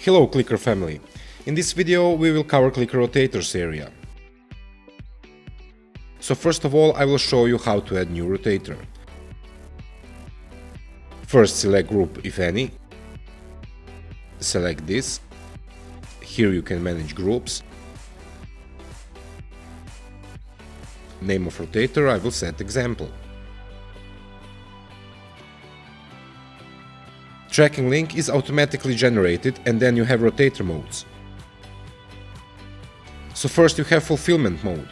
Hello Qliker family! In this video we will cover Qliker Rotators area. So first of all I will show you how to add new rotator. First select group if any. Select this. Here you can manage groups. Name of rotator I will set example. Tracking link is automatically generated and then you have rotator modes. So first you have fulfillment mode.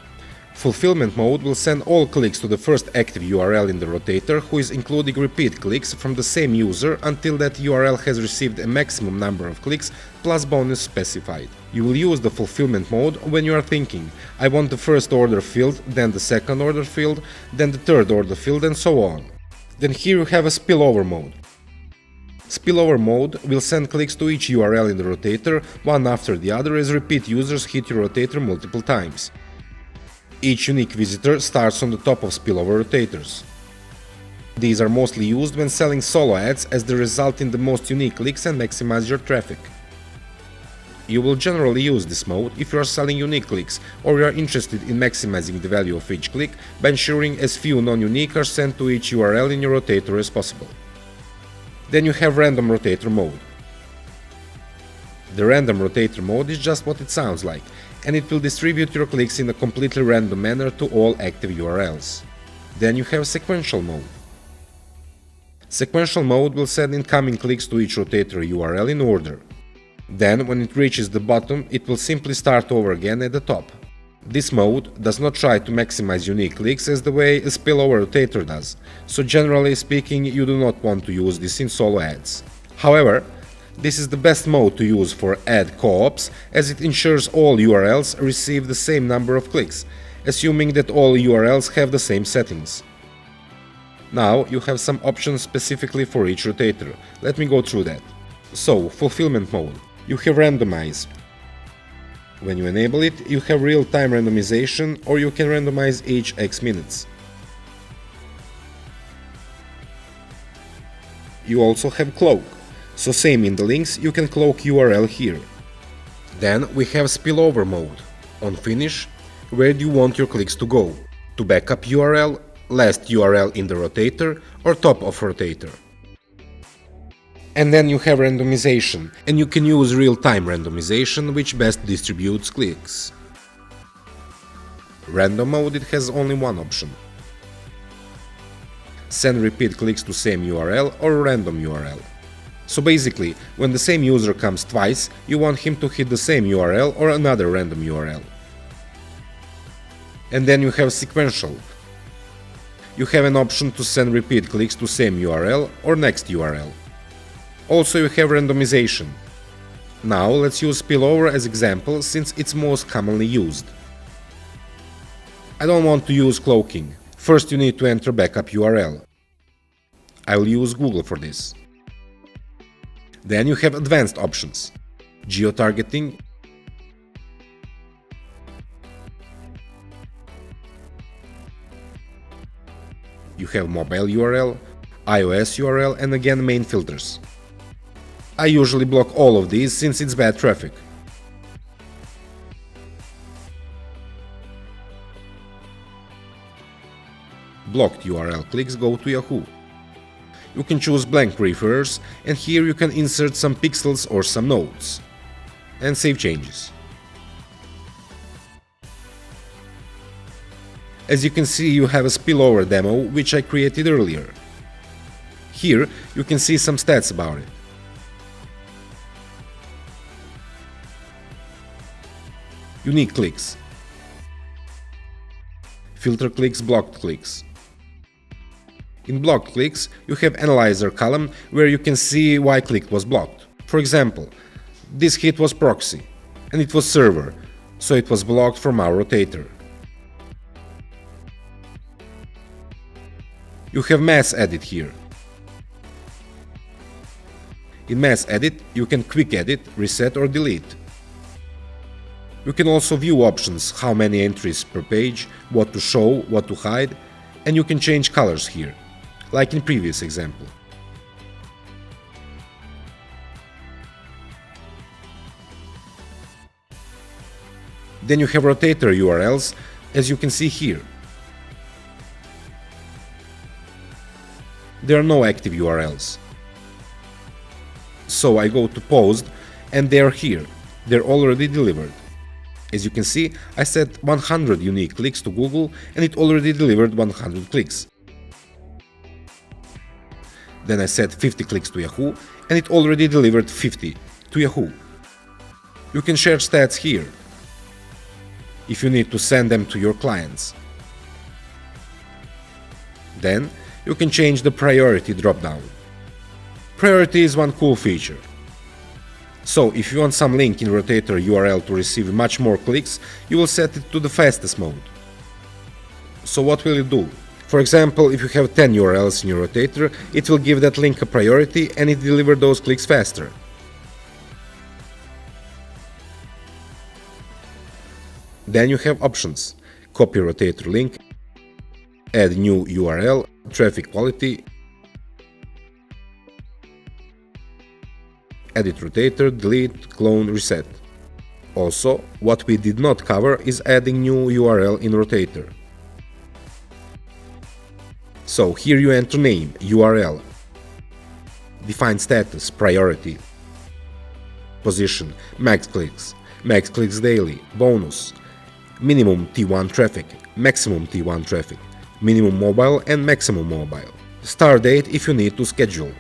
Fulfillment mode will send all clicks to the first active URL in the rotator, who is including repeat clicks from the same user until that URL has received a maximum number of clicks plus bonus specified. You will use the fulfillment mode when you are thinking, I want the first order field, then the second order field, then the third order field and so on. Then here you have a spillover mode. Spillover mode will send clicks to each URL in the rotator, one after the other, as repeat users hit your rotator multiple times. Each unique visitor starts on the top of spillover rotators. These are mostly used when selling solo ads, as they result in the most unique clicks and maximize your traffic. You will generally use this mode if you are selling unique clicks or you are interested in maximizing the value of each click by ensuring as few non-unique are sent to each URL in your rotator as possible. Then you have random rotator mode. The random rotator mode is just what it sounds like, and it will distribute your clicks in a completely random manner to all active URLs. Then you have sequential mode. Sequential mode will send incoming clicks to each rotator URL in order. Then, when it reaches the bottom, it will simply start over again at the top. This mode does not try to maximize unique clicks as the way a spillover rotator does, so generally speaking you do not want to use this in solo ads. However, this is the best mode to use for ad co-ops, as it ensures all URLs receive the same number of clicks, assuming that all URLs have the same settings. Now you have some options specifically for each rotator. Let me go through that. So, fulfillment mode. You have randomize. When you enable it, you have real-time randomization, or you can randomize each X minutes. You also have cloak, so same in the links, you can cloak URL here. Then we have spillover mode. On finish, where do you want your clicks to go? To backup URL, last URL in the rotator, or top of rotator. And then you have randomization, and you can use real-time randomization, which best distributes clicks. Random mode, it has only one option. Send repeat clicks to same URL or random URL. So basically, when the same user comes twice, you want him to hit the same URL or another random URL. And then you have sequential. You have an option to send repeat clicks to same URL or next URL. Also you have randomization. Now let's use spillover as example, since it's most commonly used. I don't want to use cloaking. First you need to enter backup URL. I will use Google for this. Then you have advanced options. Geo-targeting. You have mobile URL, iOS URL, and again main filters. I usually block all of these since it's bad traffic. Blocked URL clicks go to Yahoo. You can choose blank referrers, and here you can insert some pixels or some notes. And save changes. As you can see, you have a spillover demo which I created earlier. Here you can see some stats about it. Unique clicks, filter clicks, blocked clicks. In blocked clicks, you have analyzer column where you can see why click was blocked. For example, this hit was proxy, and it was server, so it was blocked from our rotator. You have mass edit here. In mass edit, you can quick edit, reset or delete. You can also view options, how many entries per page, what to show, what to hide, and you can change colors here, like in previous example. Then you have Rotator URLs, as you can see here. There are no active URLs. So I go to Post and they are here. They're already delivered. As you can see, I set 100 unique clicks to Google and it already delivered 100 clicks. Then I set 50 clicks to Yahoo and it already delivered 50 to Yahoo. You can share stats here if you need to send them to your clients. Then you can change the priority dropdown. Priority is one cool feature. So if you want some link in Rotator URL to receive much more clicks, you will set it to the fastest mode. So what will it do? For example, if you have 10 URLs in your Rotator, it will give that link a priority and it delivers those clicks faster. Then you have options: copy Rotator link, add new URL, traffic quality, edit Rotator, delete, clone, reset. Also, what we did not cover is adding new URL in Rotator. So here you enter name, URL, define status, priority, position, max clicks daily, bonus, minimum T1 traffic, maximum T1 traffic, minimum mobile and maximum mobile, start date if you need to schedule.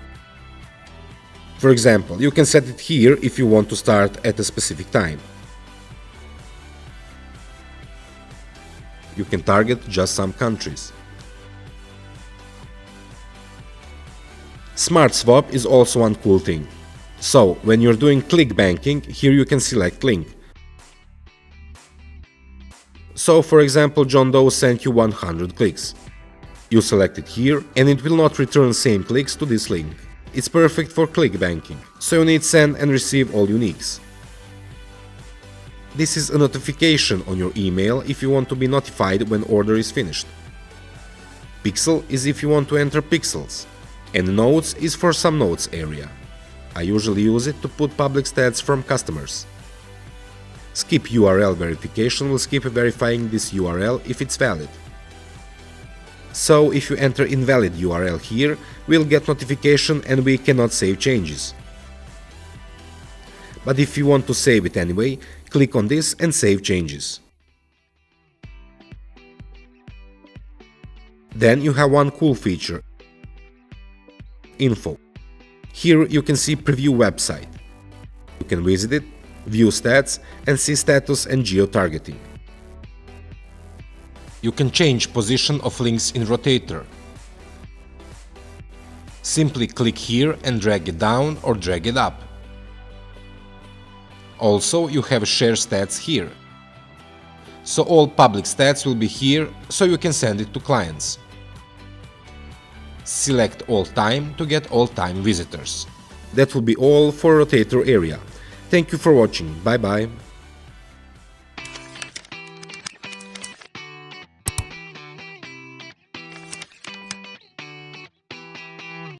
For example, you can set it here if you want to start at a specific time. You can target just some countries. Smart Swap is also one cool thing. So, when you're doing click banking, here you can select link. So, for example, John Doe sent you 100 clicks. You select it here and it will not return same clicks to this link. It's perfect for click banking, so you need send and receive all uniques. This is a notification on your email if you want to be notified when order is finished. Pixel is if you want to enter pixels, and Notes is for some notes area. I usually use it to put public stats from customers. Skip URL verification will skip verifying this URL if it's valid. So if you enter invalid URL here, we'll get notification and we cannot save changes. But if you want to save it anyway, click on this and save changes. Then you have one cool feature: Info. Here you can see preview website. You can visit it, view stats and see status and geo-targeting. You can change position of links in Rotator. Simply click here and drag it down or drag it up. Also, you have share stats here. So all public stats will be here, so you can send it to clients. Select all time to get all time visitors. That will be all for Rotator area. Thank you for watching. Bye bye.